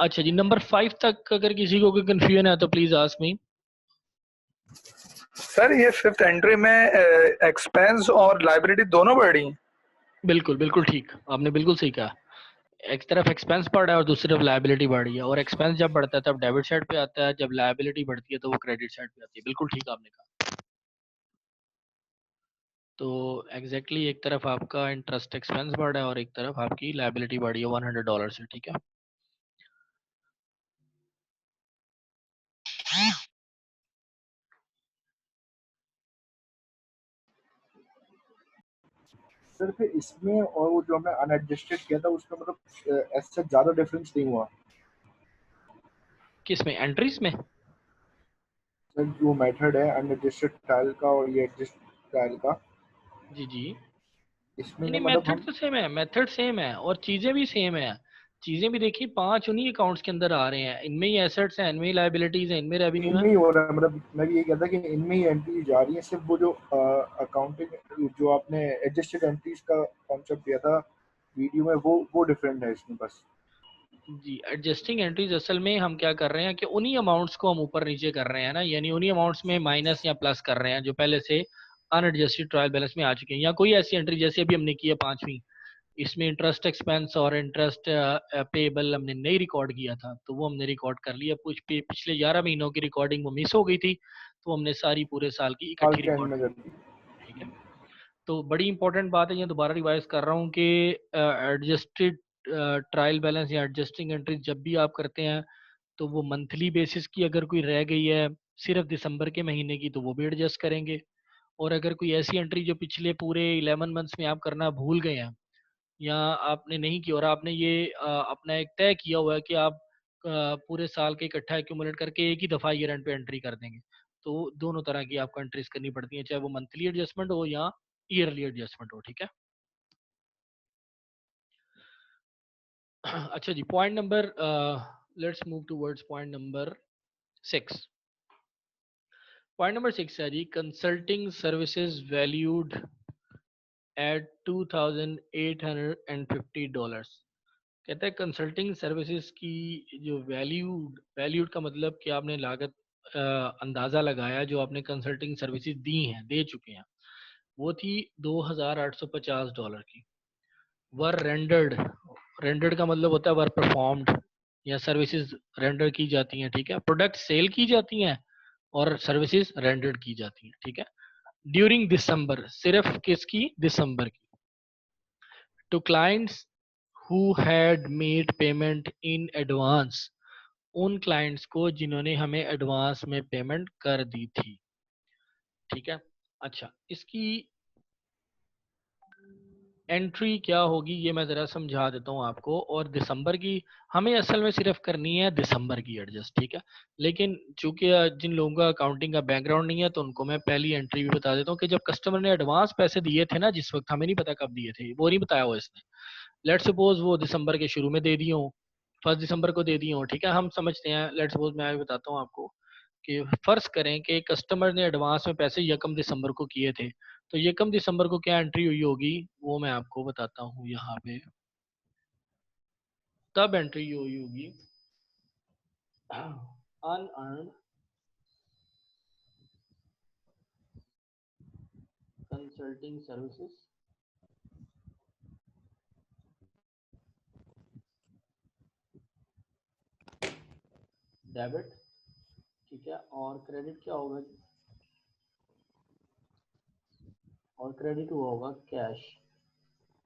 अच्छा जी, नंबर 5 तक अगर किसी को कोई कंफ्यूजन है तो प्लीज आस्क मी। सर ये फिफ्थ एंट्री में एक्सपेंस और लाइबिलिटी दोनों बढ़ रही हैं। बिल्कुल बिल्कुल ठीक, आपने बिल्कुल सही कहा। एक तरफ एक्सपेंस बढ़ रहा है और दूसरी तरफ लायबिलिटी बढ़ रही है, और एक्सपेंस जब बढ़ता है तब डेबिट साइड पे आता है, जब लायबिलिटी बढ़ती है तो वो क्रेडिट साइड पे आती है। बिल्कुल ठीक आपने कहा। तो एग्जैक्टली एक तरफ आपका इंटरेस्ट एक्सपेंस बढ़ रहा है और एक तरफ आपकी लायबिलिटी बढ़ी है $100 से, ठीक है। सर फिर इसमें और वो जो हमने अनएडजस्टेड किया था उसमें मतलब ऐसा ज्यादा डिफरेंस नहीं हुआ किस में, एंट्रीज में? सर। जो मेथड है अनएडजस्टेड ट्रायल का और ये एडजस्ट ट्रायल का, जी जी, इसमें नहीं नहीं, मतलब मेथड हम तो सेम है, मेथड सेम है और चीजें भी सेम है। चीजें भी देखिए, 5 उन्हीं अकाउंट्स के अंदर आ रहे हैं, इनमें ही एसेट्स हैं, इनमें ही लायबिलिटीज हैं, इनमें रेवेन्यू है। इनमें ही हो रहा है। मतलब मैं भी ये कहता कि इनमें ही एंट्री जा रही है। सिर्फ वो जो अकाउंटिंग जो आपने एडजस्टेड एंट्रीज का कॉन्सेप्ट दिया था वीडियो में, वो डिफरेंट है इसमें बस। जी, एडजस्टिंग एंट्रीज असल में हम क्या कर रहे हैं कि उन्हीं अमाउंट्स को हम ऊपर नीचे कर रहे हैं ना, यानी उन्हीं अमाउंट्स में माइनस या प्लस कर रहे हैं जो पहले से अनएडजस्टेड ट्रायल बैलेंस में आ चुके हैं, या कोई ऐसी एंट्री जैसे अभी हमने की है 5वीं, इसमें इंटरेस्ट एक्सपेंस और इंटरेस्ट पेबल हमने नहीं रिकॉर्ड किया था, तो वो हमने रिकॉर्ड कर लिया। कुछ पिछले 11 महीनों की रिकॉर्डिंग वो मिस हो गई थी, तो हमने सारी पूरे साल की साल इकट्ठी के एंड रिकॉर्ड में कर ली। करती। ठीक है, तो बड़ी इंपॉर्टेंट बात है, ये दोबारा रिवाइज कर रहा हूँ कि एडजस्टेड ट्रायल बैलेंस या एडजस्टिंग एंट्री जब भी आप करते हैं तो वो मंथली बेसिस की अगर कोई रह गई है सिर्फ दिसंबर के महीने की तो वो भी एडजस्ट करेंगे। और अगर कोई ऐसी एंट्री जो पिछले पूरे 11 मंथ्स में आप करना भूल गए हैं या आपने नहीं किया और आपने ये अपना एक तय किया हुआ है कि आप पूरे साल के इकट्ठा एक्यूमुलेट करके एक ही दफ़ा ईयर एंड पे एंट्री कर देंगे, तो दोनों तरह की आपको एंट्रीज करनी पड़ती है, चाहे वो मंथली एडजस्टमेंट हो या ईयरली एडजस्टमेंट हो। ठीक है। अच्छा जी, point number, let's move towards point number 6। Point number 6 है जी, कंसल्टिंग सर्विसेज वैल्यूड एट $2,850। कहता है कंसल्टिंग सर्विसेज की जो वैल्यूड, वैल्यूड का मतलब कि आपने लागत अंदाज़ा लगाया, जो आपने कंसल्टिंग सर्विसेज दी हैं, दे चुके हैं, वो थी $2,850 की। वर रेंडर्ड, रेंडर्ड का मतलब होता है वर परफॉर्म्ड, या सर्विसेज रेंडर की जाती हैं। ठीक है, प्रोडक्ट सेल की जाती हैं और सर्विसेज रेंडर्ड की जाती हैं। ठीक है, ड्यूरिंग दिसंबर, सिर्फ किसकी, दिसंबर की, two clients who had made payment in advance, उन क्लाइंट्स को जिन्होंने हमें एडवांस में पेमेंट कर दी थी। ठीक है, अच्छा इसकी एंट्री क्या होगी ये मैं ज़रा समझा देता हूँ आपको। और दिसंबर की हमें असल में सिर्फ करनी है दिसंबर की एडजस्ट। ठीक है, लेकिन चूंकि जिन लोगों का अकाउंटिंग का बैकग्राउंड नहीं है तो उनको मैं पहली एंट्री भी बता देता हूँ कि जब कस्टमर ने एडवांस पैसे दिए थे ना, जिस वक्त हमें नहीं पता कब दिए थे, वो नहीं बताया हुआ इसने, लेट्स सपोज वो दिसंबर के शुरू में दे दिए हों, 1 दिसंबर को दे दिए हों। ठीक है, हम समझते हैं, लेट्स सपोज मैं अभी बताता हूँ आपको कि फर्ज करें कि कस्टमर ने एडवांस में पैसे 1 दिसंबर को किए थे, तो 1 दिसंबर को क्या एंट्री हुई होगी वो मैं आपको बताता हूँ यहाँ पे। तब एंट्री हुई होगी अनअर्न्ड कंसल्टिंग सर्विसेज डेबिट। ठीक है, और क्रेडिट क्या होगा जी? और क्रेडिट हुआ होगा कैश।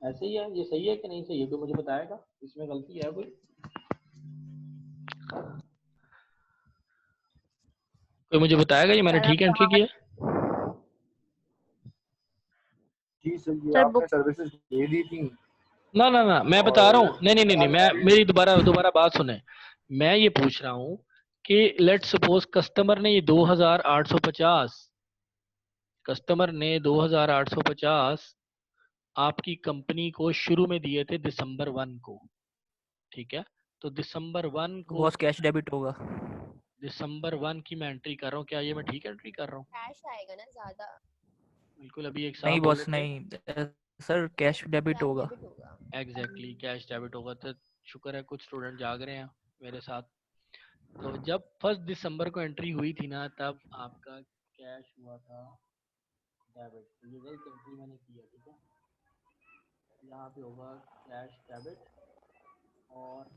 ऐसे ही है, ये सही है कि नहीं सही है, कोई मुझे बताएगा इसमें गलती है कोई? कोई मुझे बताएगा ये मैंने सर ठीक आप एंट्री की है? जी सर, ये सर आपने बुक सर्विसेज दे दी थी ना ना ना, मैं बता रहा और हूँ, नहीं नहीं नहीं नहीं, मैं मेरी दोबारा दोबारा बात सुने। मैं ये पूछ रहा हूँ कि लेट्स सपोज कस्टमर ने ये 2,850, कस्टमर ने 2,850 आपकी कंपनी को शुरू में दिए थे दिसंबर 1 को। ठीक है, तो दिसंबर 1 को, बॉस कैश डेबिट होगा। दिसंबर 1 की मैं एंट्री कर रहा हूँ, क्या ये मैं ठीक एंट्री कर रहा हूँ? कैश आएगा ना ज्यादा। बिल्कुल, अभी एक नहीं साहब बोल बॉस रहे थे नहीं, सर कैश डेबिट कैश होगा। डेबिट होगा। एग्जैक्टली कैश डेबिट होगा। तो शुक्र है कुछ स्टूडेंट जाग रहे हैं। मेरे साथ। तो जब 1 दिसंबर को एंट्री हुई थी ना, तब आपका कैश हुआ था डेबिट। तो ये गलत एंट्री मैंने की है, ठीक है। यहाँ पे होगा कैश डेबिट और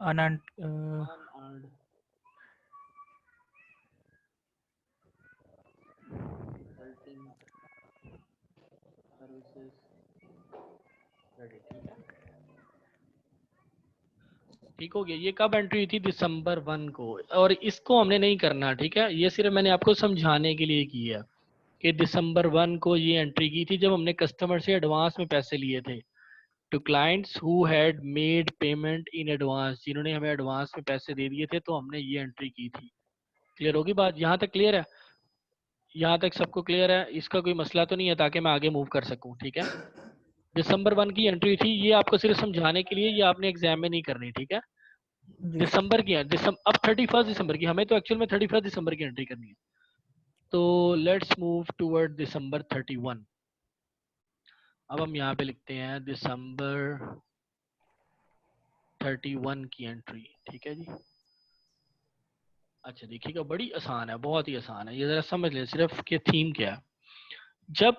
unearned unearned consulting services credit, ठीक है। ठीक हो गया। ये कब एंट्री हुई थी? दिसंबर 1 को। और इसको हमने नहीं करना, ठीक है। ये सिर्फ मैंने आपको समझाने के लिए की है कि दिसंबर 1 को ये एंट्री की थी जब हमने कस्टमर से एडवांस में पैसे लिए थे। Two clients who had made payment in advance, जिन्होंने हमें एडवांस में पैसे दे दिए थे, तो हमने ये एंट्री की थी। क्लियर होगी बात? यहाँ तक क्लियर है? यहाँ तक सबको क्लियर है? इसका कोई मसला तो नहीं है, ताकि मैं आगे मूव कर सकूँ, ठीक है। दिसंबर 1 की एंट्री थी, ये आपको सिर्फ समझाने के लिए, ये आपने एग्जाम में नहीं करनी, ठीक है। जी दिसंबर की है, अब 31 दिसंबर की, हमें तो एक्चुअल में 31 दिसंबर की एंट्री करनी है। तो लेट्स मूव टूवर्ड दिसंबर 31। अब हम यहाँ पे लिखते हैं दिसंबर 31 की एंट्री, ठीक है जी। अच्छा देखिएगा, बड़ी आसान है, बहुत ही आसान है, ये जरा समझ लें सिर्फ कि थीम क्या है। जब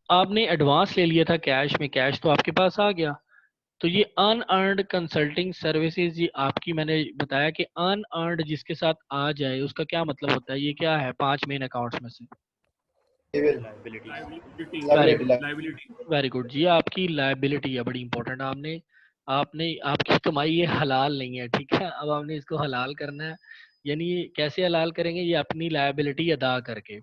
आपने एडवांस ले लिया था कैश में, कैश तो आपके पास आ गया, तो ये अनअर्न्ड कंसल्टिंग सर्विसेज, ये आपकी, मैंने बताया कि अनअर्न्ड जिसके साथ आ जाए उसका क्या मतलब होता है। ये क्या है 5 मेन अकाउंट्स में से? वेरी गुड जी, आपकी लायबिलिटी है, बड़ी इंपॉर्टेंट। आपने आपकी कमाई ये हलाल नहीं है, ठीक है। अब आपने इसको हलाल करना है, यानी कैसे हलाल करेंगे? ये अपनी लायबिलिटी अदा करके।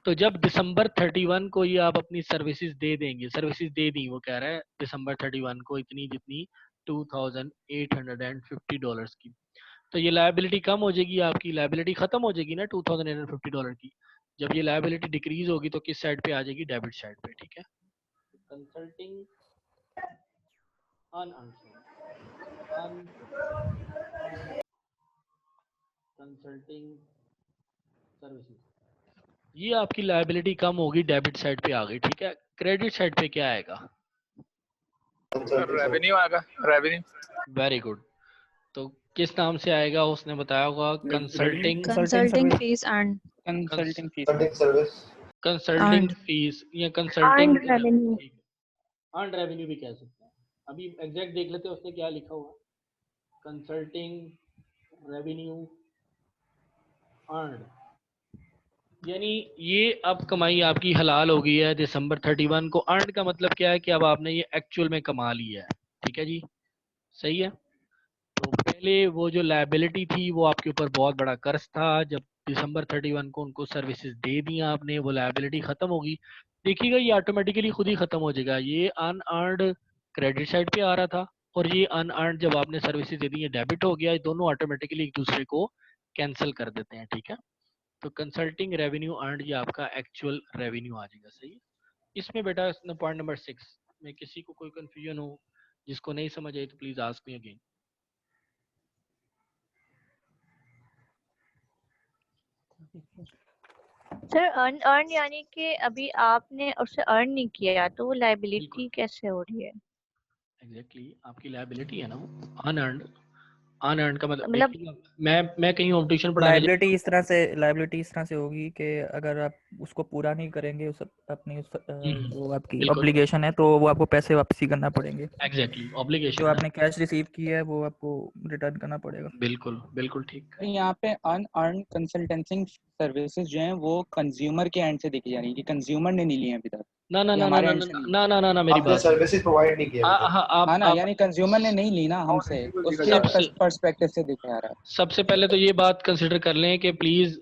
तो जब दिसंबर 31 को ये आप अपनी सर्विसेज दे देंगे, सर्विसेज दे दी, वो कह रहा है दिसंबर 31 को इतनी जितनी $2,850 की, तो ये लायबिलिटी कम हो जाएगी, आपकी लायबिलिटी खत्म हो जाएगी ना $2,850 की। जब ये लायबिलिटी डिक्रीज होगी तो किस साइड पे आ जाएगी? डेबिट साइड पे, ठीक है। कंसल्टिंग कंसल्टिंग सर्विसेज, ये आपकी लायबिलिटी कम होगी, डेबिट साइड पे आ गई, ठीक है। क्रेडिट साइड पे क्या आएगा? रेवेन्यू आएगा, रेवेन्यू। Very good. तो किस नाम से आएगा? उसने बताया होगा consulting Consulting fees and consulting fees consulting fees या कंसल्टिंग revenue. अर्न रेवेन्यू भी कह सकते हैं। अभी एग्जैक्ट देख लेते हैं उसने क्या लिखा हुआ। कंसल्टिंग रेवेन्यू अर्न, यानी ये अब कमाई आपकी हलाल हो गई है दिसंबर 31 को। अर्न का मतलब क्या है कि अब आपने ये एक्चुअल में कमा लिया है, ठीक है जी, सही है। तो पहले वो जो लायबिलिटी थी वो आपके ऊपर बहुत बड़ा कर्ज था, जब दिसंबर 31 को उनको सर्विसेज दे दिया आपने, वो लायबिलिटी खत्म होगी। देखिएगा ये ऑटोमेटिकली खुद ही खत्म हो जाएगा। ये अनअर्न्ड क्रेडिट साइड पे आ रहा था, और ये अनअर्न्ड जब आपने सर्विसेज दे दी है डेबिट हो गया। ये दोनों ऑटोमेटिकली एक दूसरे को कैंसिल कर देते हैं, ठीक है। तो कंसल्टिंग रेवेन्यू अर्न, ये आपका एक्चुअल रेवेन्यू आ जाएगा, सही है। इसमें बेटा पॉइंट नंबर 6 में किसी को कोई कंफ्यूजन हो, जिसको नहीं समझ आई, तो please ask me again. Sir earn यानी कि अभी आपने उसे अर्न नहीं किया तो वो लायबिलिटी कैसे हो रही है? एग्जैक्टली आपकी लायबिलिटी है ना अनअर्न्ड। अनअर्न्ड का मतलब मतलब देखिए, मैं कहीं और ट्यूशन पढ़ाने लायबिलिटी इस तरह से होगी कि अगर आप उसको पूरा नहीं करेंगे, उस अपनी उस जो आपकी बिल्कुल। ऑब्लिगेशन है, तो वो आपको पैसे वापसी करना पड़ेंगे। एग्जैक्टली जो ऑब्लिगेशन है, आपने कैश रिसीव किया है वो आपको रिटर्न करना पड़ेगा। बिल्कुल बिल्कुल ठीक। यहाँ पे अनअर्न्ड कंसल्टेंसी सर्विसेज जो हैं वो कंज्यूमर के एंड से देखी जा रही है कि कंज्यूमर ने नहीं लिए हैं अभी तक। ना ना ये ना ना हमारे ना end से नहीं। ना ना ना ना मेरी आपने बात सर्विसेज प्रोवाइड नहीं किया अभी तक। हाँ ना, आप यानी कंज्यूमर ने नहीं ली ना हमसे, उसके पर्सपेक्टिव से देखा जा रहा है। सबसे पहले तो ये बात कंसिडर कर लें कि प्लीज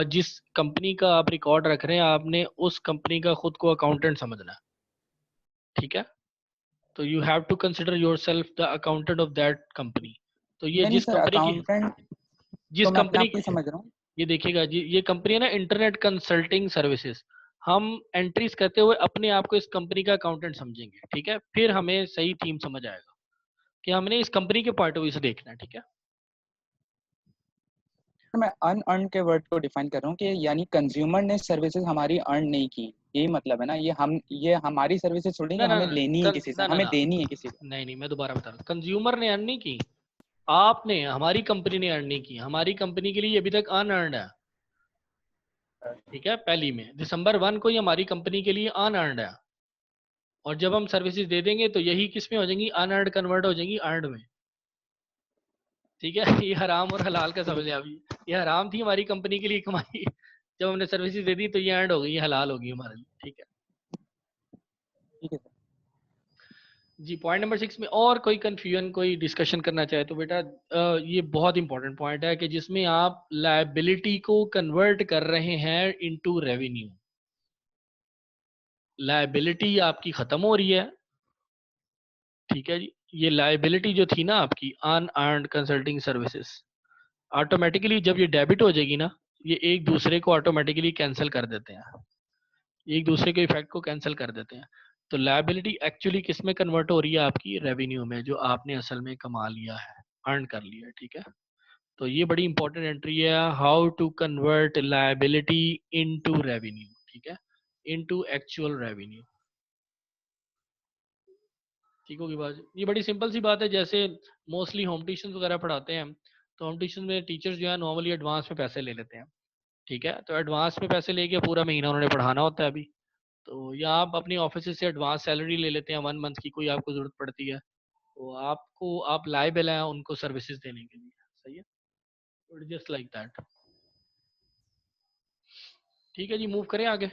जिस कंपनी का आप रिकॉर्ड रख रहे हैं, आपने उस कंपनी का खुद को अकाउंटेंट समझना है, ठीक है। तो you have to consider yourself the accountant of that company. तो ये नहीं जिस सर, कंपनी की अकाउंटेंट जिस तो मैं अपने कंपनी आप को ही समझ रहा हूँ। ये देखिएगा जी, ये कंपनी है ना इंटरनेट कंसल्टिंग सर्विसेज। हम एंट्रीज करते हुए अपने आप को इस कंपनी का अकाउंटेंट समझेंगे, ठीक है। फिर हमें सही थीम समझ आएगा कि हमने इस कंपनी के पॉइंट ऑफ व्यू से देखना है, ठीक है। मैं अनअर्न के वर्ड को डिफाइन कर रहा हूँ कि यानी कंज्यूमर ने सर्विसेज हमारी अर्न नहीं की, यही मतलब है ना। ये हमारी सर्विसेज छोड़ेंगे, ना ना हमें लेनी है किसी से, ना ना हमें ना देनी है किसी को। नहीं नहीं, मैं दोबारा बता रहा हूँ, कंज्यूमर ने अर्न नहीं की, आपने, हमारी कंपनी ने अर्न नहीं की, हमारी कंपनी के लिए अभी तक अनअर्न्ड है, ठीक है। पहली में दिसंबर 1 को ये हमारी कंपनी के लिए अनअर्न्ड है, और जब हम सर्विसेज दे देंगे तो यही किस में हो जाएंगी, अनअर्न्ड कन्वर्ट हो जाएंगी अर्नड में, ठीक है। ये हराम और हलाल का समझ लिया अभी। ये हराम थी हमारी कंपनी के लिए कमाई, जब हमने सर्विसेज दे दी तो ये अर्नड हो गई, ये हलाल होगी हमारे लिए, ठीक है। ठीक है सर। जी पॉइंट नंबर 6 में और कोई कंफ्यूजन, कोई डिस्कशन करना चाहे तो बेटा ये बहुत इंपॉर्टेंट पॉइंट है कि जिसमें आप लायबिलिटी को कन्वर्ट कर रहे हैं इनटू रेवेन्यू। लायबिलिटी आपकी खत्म हो रही है, ठीक है जी। ये लायबिलिटी जो थी ना आपकी अनअर्न्ड कंसल्टिंग सर्विसेज, ऑटोमेटिकली जब ये डेबिट हो जाएगी ना, ये एक दूसरे को ऑटोमेटिकली कैंसिल कर देते हैं, एक दूसरे के इफेक्ट को कैंसिल कर देते हैं। तो लायबिलिटी एक्चुअली किस में कन्वर्ट हो रही है, आपकी रेवेन्यू में, जो आपने असल में कमा लिया है, अर्न कर लिया है, ठीक है। तो ये बड़ी इंपॉर्टेंट एंट्री है, how to convert liability into revenue, ठीक है, इनटू एक्चुअल रेवेन्यू, ठीक होगी बात। ये बड़ी सिंपल सी बात है। जैसे मोस्टली होम ट्यूशन वगैरह पढ़ाते हैं, तो होम ट्यूशन में टीचर्स जो है नॉर्मली एडवांस में पैसे ले लेते हैं, ठीक है। तो एडवांस में पैसे लेके पूरा महीना उन्होंने पढ़ाना होता है अभी, तो या आप अपनी ऑफिस से एडवांस सैलरी ले लेते हैं 1 मंथ की, कोई आपको जरूरत पड़ती है तो आपको, आप लायबल हैं उनको सर्विसेज देने के लिए, सही है, जस्ट लाइक दैट, ठीक है जी। मूव करें आगे।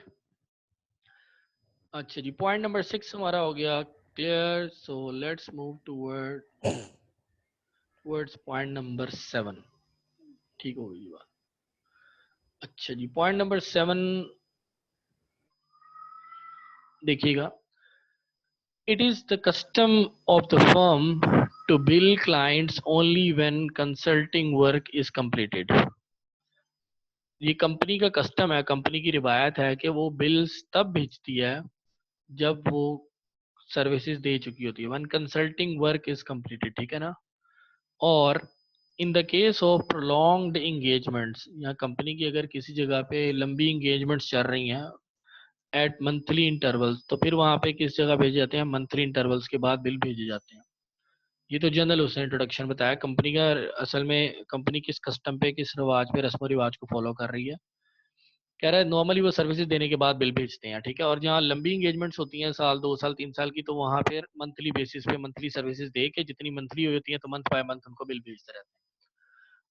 अच्छा जी पॉइंट नंबर 6 हमारा हो गया clear, so let's move towards point number 7, ठीक होगी जी बात। अच्छा जी पॉइंट नंबर 7 देखिएगा, it is the custom of the firm to bill clients only when consulting work is completed. ये कंपनी का कस्टम है, कंपनी की रिवायत है कि वो बिल्स तब भेजती है जब वो सर्विसेज दे चुकी होती है, when consulting work is completed, ठीक है ना। और in the case of prolonged engagements, या कंपनी की अगर किसी जगह पे लंबी इंगेजमेंट्स चल रही हैं एट मंथली इंटरवल्स, तो फिर वहां पे किस जगह भेजे जाते हैं, मंथली इंटरवल्स के बाद बिल भेजे जाते हैं। ये तो जनरल उसने इंट्रोडक्शन बताया कंपनी का, असल में कंपनी किस कस्टम पे, किस रिवाज पे, रस्म रिवाज को फॉलो कर रही है। कह रहा है नॉर्मली वो सर्विसेज देने के बाद बिल भेजते हैं, ठीक है। और जहाँ लंबी इंगेजमेंट्स होती हैं, साल 2 साल 3 साल की, तो वहाँ फिर मंथली बेसिस पे मंथली सर्विसेज दे के, जितनी मंथली होती है तो मंथ बाय मंथ उनको बिल भेजते रहते हैं।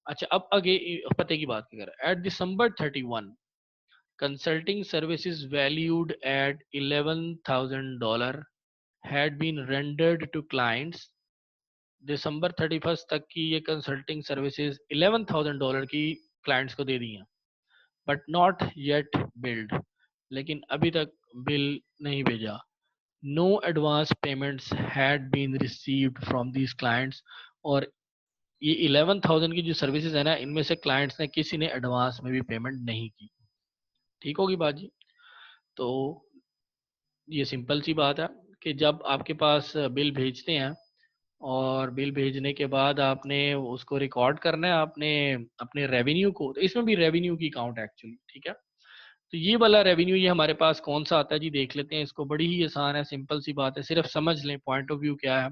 अच्छा अब आगे पते की बात कर, at December 31 consulting services valued at $11,000 had been rendered to clients। दिसंबर 31 तक की ये कंसल्टिंग सर्विसेज $11,000 की क्लाइंट्स को दे दी हैं, बट नॉट येट बिल्ड, लेकिन अभी तक बिल नहीं भेजा। No advance payments had been received from these clients. और ये 11,000 की जो सर्विसेज है ना, इनमें से क्लाइंट्स ने किसी ने एडवांस में भी पेमेंट नहीं की, ठीक होगी बात जी। तो ये सिंपल सी बात है कि जब आपके पास बिल भेजते हैं और बिल भेजने के बाद आपने उसको रिकॉर्ड करना है, आपने अपने रेवेन्यू को, तो इसमें भी रेवेन्यू की काउंट है एक्चुअली, ठीक है। तो ये वाला रेवेन्यू ये हमारे पास कौन सा आता है जी, देख लेते हैं इसको, बड़ी ही आसान है, सिंपल सी बात है, सिर्फ समझ लें पॉइंट ऑफ व्यू क्या है।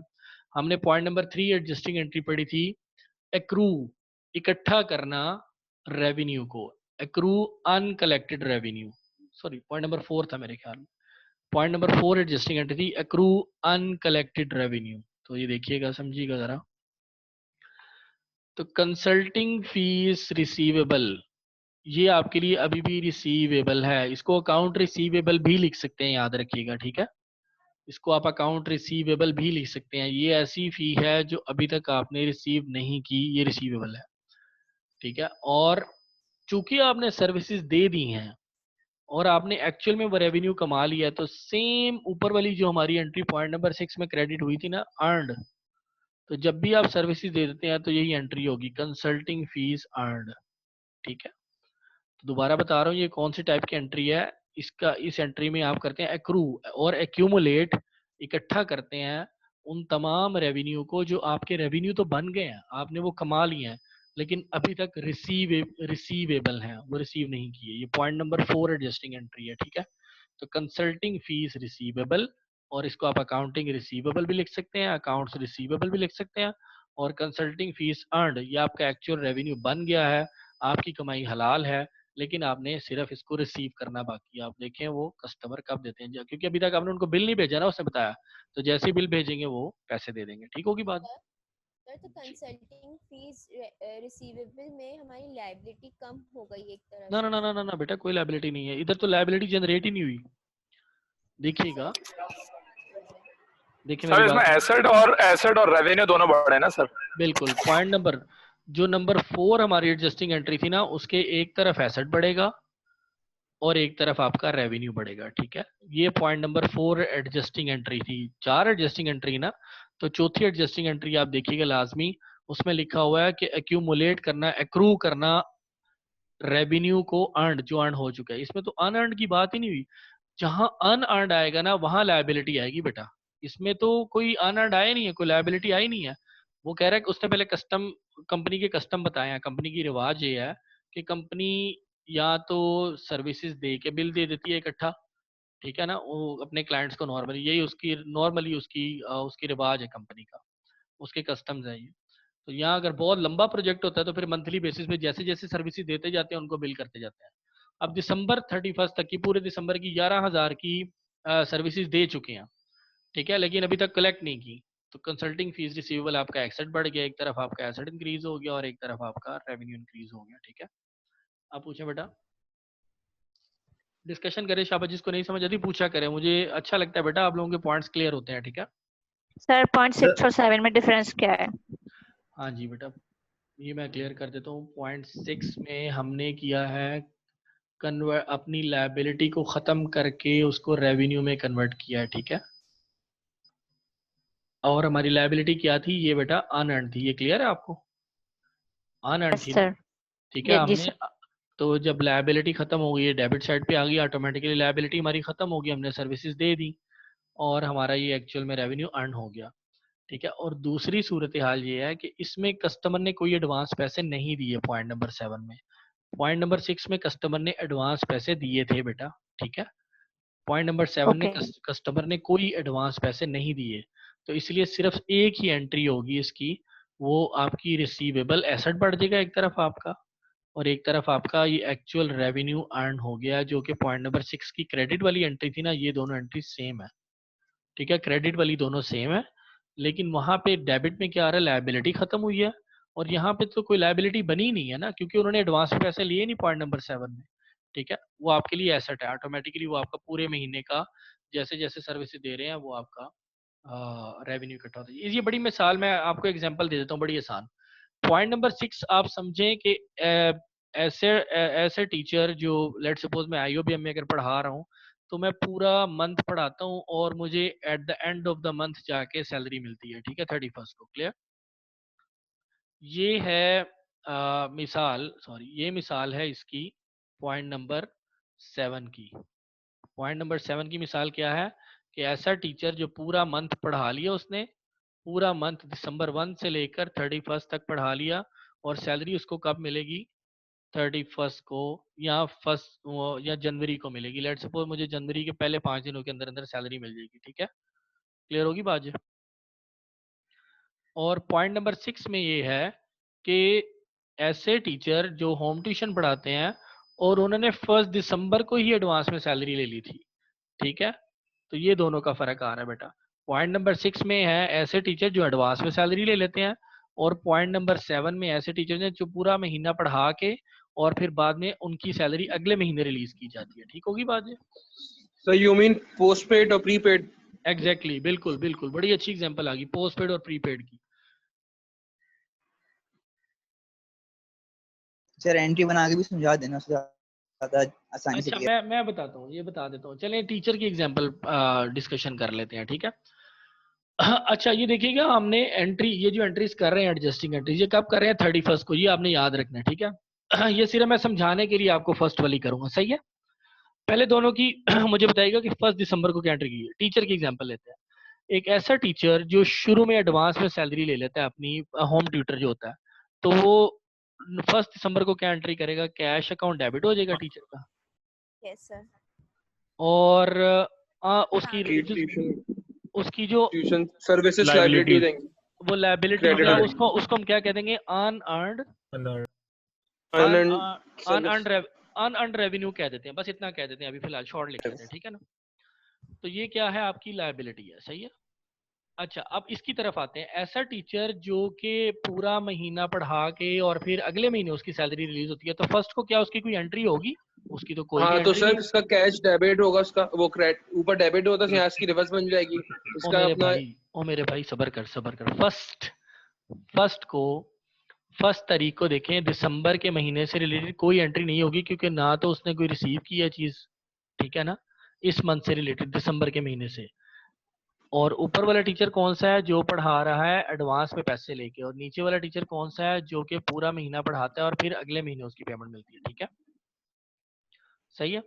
हमने पॉइंट नंबर 3 एडजस्टिंग एंट्री पढ़ी थी, एक्रू, इकट्ठा करना रेवेन्यू को, accrue uncollected revenue, sorry point number 4 था मेरे ख्याल में, पॉइंट नंबर 4 एडजस्टिंग एंट्री थी, एक्रू अनकलेक्टेड रेवेन्यू। तो ये देखिएगा, समझिएगा जरा। तो कंसल्टिंग फीस रिसीवेबल, ये आपके लिए अभी भी रिसीवेबल है, इसको अकाउंट रिसीवेबल भी लिख सकते हैं, याद रखिएगा, ठीक है। इसको आप अकाउंट रिसीवेबल भी लिख सकते हैं। ये ऐसी फी है जो अभी तक आपने रिसीव नहीं की, ये रिसीवेबल है, ठीक है। और चूंकि आपने सर्विसेज दे दी हैं और आपने एक्चुअल में वो रेवेन्यू कमा लिया है, तो सेम ऊपर वाली जो हमारी एंट्री पॉइंट नंबर 6 में क्रेडिट हुई थी ना, अर्नड, तो जब भी आप सर्विसेज दे देते हैं तो यही एंट्री होगी, कंसल्टिंग फीस अर्नड, ठीक है। तो दोबारा बता रहा हूँ ये कौन सी टाइप की एंट्री है। इसका, इस एंट्री में आप करते हैं एक्रू और एक्यूमुलेट, इकट्ठा करते हैं उन तमाम रेवेन्यू को जो आपके रेवेन्यू तो बन गए हैं, आपने वो कमा लिए हैं, लेकिन अभी तक रिसीवेबल हैं, वो रिसीव नहीं किए। ये पॉइंट नंबर 4 एडजस्टिंग एंट्री है, ठीक है। तो कंसल्टिंग फीस रिसीवेबल, और इसको आप अकाउंटिंग रिसीवेबल भी लिख सकते हैं, अकाउंट्स रिसीवेबल भी लिख सकते हैं, और कंसल्टिंग फीस अर्नड, ये आपका एक्चुअल रेवेन्यू बन गया है, आपकी कमाई हलाल है, लेकिन आपने सिर्फ इसको रिसीव करना बाकी है। आप देखें वो कस्टमर कब देते हैं, क्योंकि अभी तक आपने उनको बिल नहीं भेजा ना, उसने बताया, तो जैसे ही बिल भेजेंगे वो पैसे दे देंगे। ठीक होगी बात? सर तो कंसल्टिंग फीस रिसीवेबल में हमारी लायबिलिटी कम हो गई एक तरह ना से। ना ना ना ना बेटा, कोई लायबिलिटी नहीं है इधर, तो लायबिलिटी जनरेट ही नहीं हुई। देखिएगा, देखिए सर मेरी इसमें बात, एसेट और रेवेन्यू दोनों बढ़े ना सर? बिल्कुल। पॉइंट नंबर जो नंबर 4 हमारी एडजस्टिंग एंट्री थी ना, उसके एक तरफ एसेट बढ़ेगा और एक तरफ आपका रेवेन्यू बढ़ेगा। ठीक है, ये पॉइंट नंबर 4 एडजस्टिंग एंट्री थी। 4 एडजस्टिंग एंट्री ना, तो चौथी एडजस्टिंग एंट्री आप देखिएगा लाजमी, उसमें लिखा हुआ है कि एक्यूमुलेट करना, एक्रू करना रेवेन्यू को अर्न, जो अर्न हो चुका है। इसमें तो अनअर्न की बात ही नहीं हुई। जहां अनअर्नड आएगा ना, वहां लायबिलिटी आएगी बेटा। इसमें तो कोई अनअर्नड आया नहीं है, कोई लायबिलिटी आई नहीं है। वो कह रहा है कि उसने पहले कस्टम, कंपनी के कस्टम बताए हैं। कंपनी की रिवाज ये है कि कंपनी या तो सर्विसेज दे के बिल दे देती है इकट्ठा, ठीक है ना, वो अपने क्लाइंट्स को नॉर्मली, यही उसकी नॉर्मली उसकी रिवाज है कंपनी का, उसके कस्टम्स है ये। तो यहाँ अगर बहुत लंबा प्रोजेक्ट होता है तो फिर मंथली बेसिस पे जैसे जैसे सर्विसेज देते जाते हैं उनको बिल करते जाते हैं। अब दिसंबर 31 तक की, पूरे दिसंबर की 11,000 की सर्विसेज दे चुके हैं, ठीक है, लेकिन अभी तक कलेक्ट नहीं की। तो कंसल्टिंग फीस रिसीवेबल आपका एसेट बढ़ गया, एक तरफ आपका एसेट इंक्रीज हो गया और एक तरफ आपका रेवेन्यू इंक्रीज हो गया। ठीक है, आप पूछे बेटा, डिस्कशन करें, शाबाश। जिसको नहीं समझ आती पूछा करें, मुझे अच्छा लगता है बेटा, आप लोगों के पॉइंट्स क्लियर होते हैं। ठीक है सर पॉइंट 6 और 7 में डिफरेंस क्या है? हाँ जी बेटा, ये मैं क्लियर कर देता हूँ। पॉइंट 6 में हमने किया है कन्वर्ट, अपनी लायबिलिटी को खत्म करके उसको रेवेन्यू में कन्वर्ट किया है। ठीक है, और हमारी लायबिलिटी क्या थी ये बेटा? अनअर्न थी। ये क्लियर है आपको? अनअर्न यस थी ना, सर। ठीक है। जी हमने सर। तो जब लायबिलिटी खत्म हो गई है, डेबिट साइड पे आ गई, ऑटोमेटिकली लायबिलिटी हमारी खत्म हो गई, हमने सर्विसेज दे दी और हमारा ये एक्चुअल में रेवेन्यू अर्न हो गया। ठीक है, और दूसरी सूरत हाल ये है कि इसमें कस्टमर ने कोई एडवांस पैसे नहीं दिए। पॉइंट नंबर 7 में, पॉइंट नंबर 6 में कस्टमर ने एडवांस पैसे दिए थे बेटा। ठीक है, पॉइंट नंबर 7 में ओके। कस्टमर ने कोई एडवांस पैसे नहीं दिए, तो इसलिए सिर्फ एक ही एंट्री होगी इसकी, वो आपकी रिसीवेबल एसेट बढ़ जाएगा एक तरफ आपका, और एक तरफ आपका ये एक्चुअल रेवेन्यू अर्न हो गया, जो कि पॉइंट नंबर 6 की क्रेडिट वाली एंट्री थी ना, ये दोनों एंट्री सेम है। ठीक है, क्रेडिट वाली दोनों सेम है, लेकिन वहां पे डेबिट में क्या आ रहा है, लायबिलिटी खत्म हुई है, और यहाँ पे तो कोई लायबिलिटी बनी नहीं है ना, क्योंकि उन्होंने एडवांस में पैसे लिए नहीं पॉइंट नंबर 7 में। ठीक है, वो आपके लिए एसेट है, ऑटोमेटिकली वो आपका पूरे महीने का जैसे जैसे सर्विस दे रहे हैं वो आपका रेवेन्यू इकट्ठा होता है। ये बड़ी मिसाल मैं आपको एग्जांपल दे देता हूँ, बड़ी आसान। पॉइंट नंबर 6 आप समझें कि ऐसे ऐसे टीचर जो, लेट सपोज मैं आईओबीएम में अगर पढ़ा रहा हूँ, तो मैं पूरा मंथ पढ़ाता हूँ और मुझे at the end of the month जाके सैलरी मिलती है। ठीक है, 31 को। क्लियर? ये है मिसाल, सॉरी, ये मिसाल है इसकी पॉइंट नंबर 7 की। पॉइंट नंबर 7 की मिसाल क्या है कि ऐसा टीचर जो पूरा मंथ पढ़ा लिया, उसने पूरा मंथ दिसंबर 1 से लेकर 31 तक पढ़ा लिया, और सैलरी उसको कब मिलेगी? 31 को या फर्स्ट या जनवरी को मिलेगी। लेट सपोज मुझे जनवरी के पहले 5 दिनों के अंदर अंदर सैलरी मिल जाएगी। ठीक है, क्लियर होगी बात जी? और पॉइंट नंबर 6 में ये है कि ऐसे टीचर जो होम ट्यूशन पढ़ाते हैं और उन्होंने 1 दिसंबर को ही एडवांस में सैलरी ले ली थी। ठीक है, तो ये दोनों का फर्क आ रहा है बेटा। पॉइंट नंबर 6 में है ऐसे टीचर जो एडवांस में सैलरी ले लेते हैं, और पॉइंट नंबर 7 में ऐसे टीचर हैं जो पूरा महीना पढ़ा के और फिर बाद में उनकी सैलरी अगले महीने रिलीज की जाती है। ठीक होगी बात? So you mean postpaid और prepaid? एग्जैक्टली, बिल्कुल बिल्कुल, बड़ी अच्छी एग्जांपल आ गई पोस्टपेड और प्रीपेड की। सर एंट्री बना के भी समझा देना, ज्यादा आसानी से अच्छा, मैं बताता हूँ, ये बता देता हूँ। चलें टीचर की एग्जांपल डिस्कशन कर लेते हैं। ठीक है, अच्छा ये देखिएगा, हमने एंट्री, ये जो एंट्रीज कर रहे हैं एडजस्टिंग एंट्रीज, ये कब कर रहे हैं? 31 को। ये आपने याद रखना है। ठीक है, ये सिर्फ मैं समझाने के लिए आपको फर्स्ट वाली करूंगा, सही है? पहले दोनों की मुझे बताइएगा कि 1 दिसंबर को क्या एंट्री की है। टीचर की एग्जांपल लेते हैं। एक ऐसा टीचर जो शुरू में एडवांस में सैलरी ले लेता है अपनी, होम ट्यूटर जो होता है, तो वो 1 दिसंबर को क्या एंट्री करेगा? कैश अकाउंट डेबिट हो जाएगा टीचर का, यस सर। और उसकी ट्यूशन उसकी जो ट्यूशन सर्विसेज लायबिलिटी, लायबिलिटी देंगे। वो लायबिलिटी Credited. क्या, उसको उसको हम क्या कह देंगे, अनअर्न्ड अनअर्न्ड रेवेन्यू कह देते हैं, बस इतना कह देते हैं अभी फिलहाल, शॉर्ट लिख देते हैं, ठीक है ना। तो ये क्या है, आपकी लायबिलिटी है, सही है। अच्छा, अब इसकी तरफ आते हैं। ऐसा टीचर जो कि पूरा महीना पढ़ा के और फिर अगले महीने उसकी सैलरी रिलीज होती है, तो फर्स्ट को क्या उसकी कोई एंट्री होगी? उसकी तो कोई भी हाँ तो एंट्री सर नहीं। इसका कैश डेबिट होगा, उसका वो क्रेडिट ऊपर डेबिट होता है, यहाँ इसकी रिवर्स बन जाएगी ओ इसका मेरे अपना। भाई, ओ मेरे भाई, सबर कर सबर कर। फर्स्ट तारीख को देखें, दिसंबर के महीने से रिलेटेड कोई एंट्री नहीं होगी, क्योंकि ना तो उसने कोई रिसीव किया चीज, ठीक है ना, इस मंथ से रिलेटेड, दिसंबर के महीने से। और ऊपर वाला टीचर कौन सा है, जो पढ़ा रहा है एडवांस में पैसे लेके, और नीचे वाला टीचर कौन सा है, जो कि पूरा महीना पढ़ाता है और फिर अगले महीने उसकी पेमेंट मिलती है, ठीक है, सही है।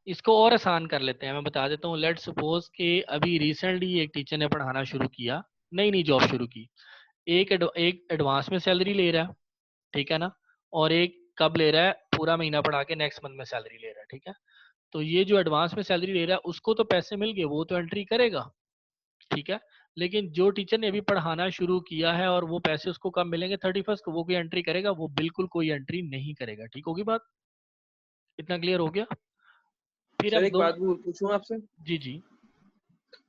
इसको और आसान कर लेते हैं, मैं बता देता हूँ। लेट्स सपोज कि अभी रिसेंटली एक टीचर ने पढ़ाना शुरू किया, नई जॉब शुरू की, एक एडवांस में सैलरी ले रहा है, ठीक है ना, और एक कब ले रहा है, पूरा महीना पढ़ा के नेक्स्ट मंथ में सैलरी ले रहा है, ठीक है। तो ये जो एडवांस में सैलरी ले रहा है उसको तो पैसे मिल गए, वो तो एंट्री करेगा, ठीक है। लेकिन जो टीचर ने अभी पढ़ाना शुरू किया है और वो पैसे उसको कब मिलेंगे, 31st को, वो कोई एंट्री करेगा? वो बिल्कुल कोई एंट्री नहीं करेगा, ठीक होगी बात, इतना क्लियर हो गया। फिर सर अब एक बात पूछूं आपसे? जी जी।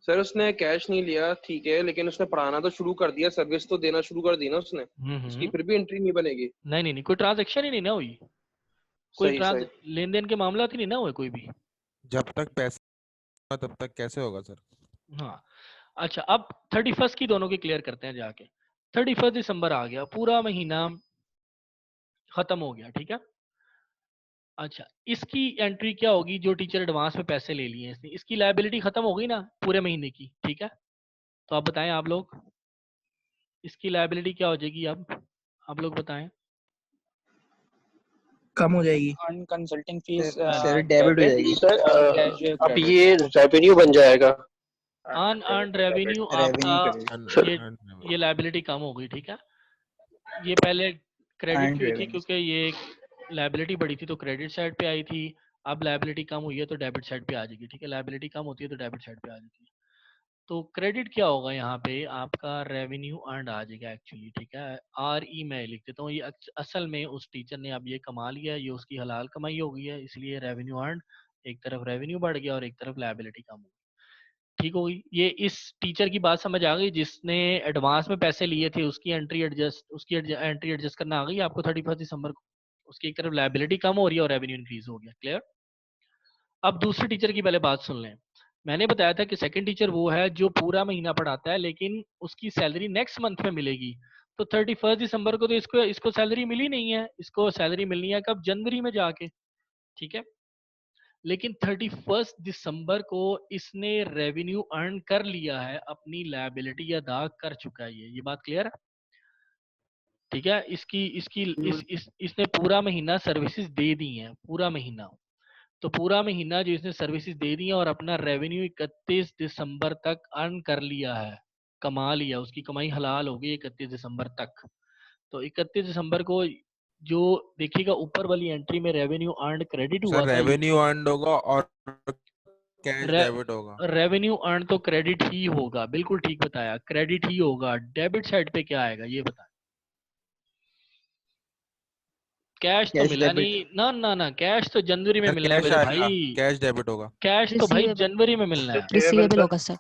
सर उसने कैश नहीं लिया, ठीक है, लेकिन उसने पढ़ाना तो शुरू कर दिया, सर्विस तो देना शुरू कर दी ना उसने, उसकी फिर भी एंट्री नहीं बनेगी? नहीं, कोई ट्रांजेक्शन ही नहीं ना हुई, कोई सही लेन देन के मामला ही नहीं ना हुए कोई भी। जब तक पैसा तब तक कैसे होगा सर? हाँ, अच्छा, अब 31st की दोनों की क्लियर करते हैं जाके। 31 दिसंबर आ गया, पूरा महीना खत्म हो गया, ठीक है। अच्छा, इसकी एंट्री क्या होगी? जो टीचर एडवांस में पैसे ले लिए इसने, इसकी लायबिलिटी खत्म हो गई ना पूरे महीने की, ठीक है। तो आप बताएं, आप लोग, इसकी लायबिलिटी क्या हो जाएगी? अब आप लोग बताएं। कम हो जाएगी कंसल्टिंग फीस सर, डेबिट हो जाएगी सर। अब ये रेवेन्यू बन जाएगा। अनअर्न्ड रेवेन्यू आपका, ये लायबिलिटी कम हो गई, ठीक है। ये पहले क्रेडिट की हुई थी, क्योंकि ये लायबिलिटी बढ़ी थी तो क्रेडिट साइड पे आई थी, अब लायबिलिटी कम हुई है तो डेबिट साइड पे आ जाएगी, ठीक है। लायबिलिटी कम होती है तो डेबिट साइड पे आ जाती है। तो क्रेडिट क्या होगा यहाँ पे, आपका रेवेन्यू अर्न आ जाएगा एक्चुअली, ठीक है। RE मैं लिख देता हूँ, ये असल में उस टीचर ने अब ये कमा लिया, ये उसकी हलाल कमाई हो गई है, इसलिए रेवेन्यू अर्न, एक तरफ रेवेन्यू बढ़ गया और एक तरफ लायबिलिटी कम हो गई, ठीक हो गई। ये इस टीचर की बात समझ आ गई, जिसने एडवांस में पैसे लिए थे, उसकी एंट्री एडजस्ट करना आ गई आपको 31 दिसंबर को। उसकी एक तरफ लायबिलिटी कम हो रही है और रेवेन्यू इंक्रीज हो गया, क्लियर। अब दूसरे टीचर की पहले बात सुन लें। मैंने बताया था कि सेकंड टीचर वो है जो पूरा महीना पढ़ाता है, लेकिन उसकी सैलरी नेक्स्ट मंथ में मिलेगी। तो 31 दिसंबर को तो इसको सैलरी मिली नहीं है, इसको सैलरी मिलनी है कब? जनवरी में जाके, ठीक है। लेकिन 31 दिसंबर को इसने रेवेन्यू अर्न कर लिया है, अपनी लायबिलिटी अदा कर चुका है, ये बात क्लियर है, ठीक है। इसने पूरा महीना सर्विसेज दे दी हैं, पूरा महीना। तो पूरा महीना जो इसने सर्विसेज दे दी है और अपना रेवेन्यू 31 दिसंबर तक अर्न कर लिया है, कमा लिया, उसकी कमाई हलाल हो गई 31 दिसंबर तक। तो 31 दिसंबर को जो देखिएगा ऊपर वाली एंट्री में रेवेन्यू अर्न क्रेडिट हुआ था, रेवेन्यू अर्न होगा और कैश डेबिट होगा। रेवेन्यू अर्न तो क्रेडिट ही होगा, बिल्कुल ठीक बताया, क्रेडिट ही होगा। डेबिट साइड पे क्या आएगा ये बताएं? कैश तो मिला नहीं ना, कैश तो जनवरी में मिलना है मेरे भाई, कैश डेबिट होगा। कैश तो भाई जनवरी में मिलना है, रिसीवेबल होगा सर।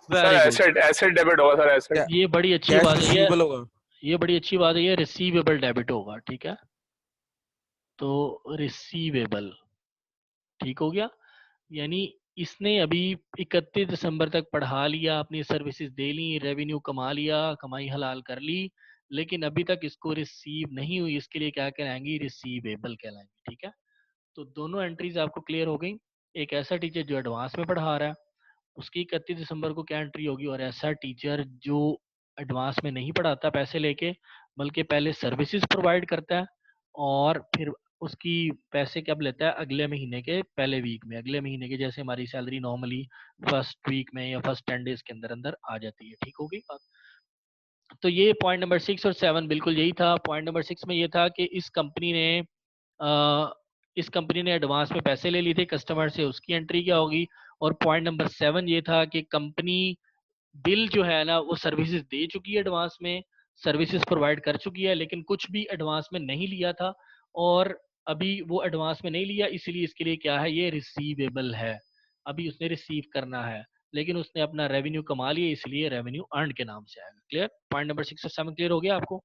एसेट डेबिट होगा सर, एसेट। ये बड़ी अच्छी बात है, ये बड़ी अच्छी बात है, ये रिसीवेबल डेबिट होगा, ठीक है। तो रिसीवेबल ठीक हो गया, यानी इसने अभी 31 दिसंबर तक पढ़ा लिया, अपनी सर्विसेज दे ली, रेवेन्यू कमा लिया, कमाई हलाल कर ली, लेकिन अभी तक इसको रिसीव नहीं हुई, इसके लिए क्या कहलाएंगी? रिसीवेबल कहलाएंगी, ठीक है। तो दोनों एंट्रीज आपको क्लियर हो गई। एक ऐसा टीचर जो एडवांस में पढ़ा रहा है, उसकी 31 दिसंबर को क्या एंट्री होगी, और ऐसा टीचर जो एडवांस में नहीं पढ़ाता पैसे लेके, बल्कि पहले सर्विसेज प्रोवाइड करता है और फिर उसकी पैसे कब लेता है? अगले महीने के पहले वीक में, अगले महीने के, जैसे हमारी सैलरी नॉर्मली फर्स्ट वीक में या फर्स्ट 10 डेज के अंदर अंदर आ जाती है, ठीक हो गई बात। तो ये पॉइंट नंबर 6 और 7 बिल्कुल यही था। पॉइंट नंबर 6 में ये था कि इस कंपनी ने एडवांस में पैसे ले लिए थे कस्टमर से, उसकी एंट्री क्या होगी। और पॉइंट नंबर 7 ये था कि कंपनी बिल जो है ना वो सर्विसेज दे चुकी है एडवांस में, सर्विसेज प्रोवाइड कर चुकी है, लेकिन कुछ भी एडवांस में नहीं लिया था, और अभी वो एडवांस में नहीं लिया, इसीलिए इसके लिए क्या है, ये रिसीवेबल है, अभी उसने रिसीव करना है, लेकिन उसने अपना रेवेन्यू कमा लिया, इसलिए रेवेन्यू अर्न के नाम से आएगा। क्लियर? पॉइंट नंबर 6 और 7 क्लियर हो गया आपको?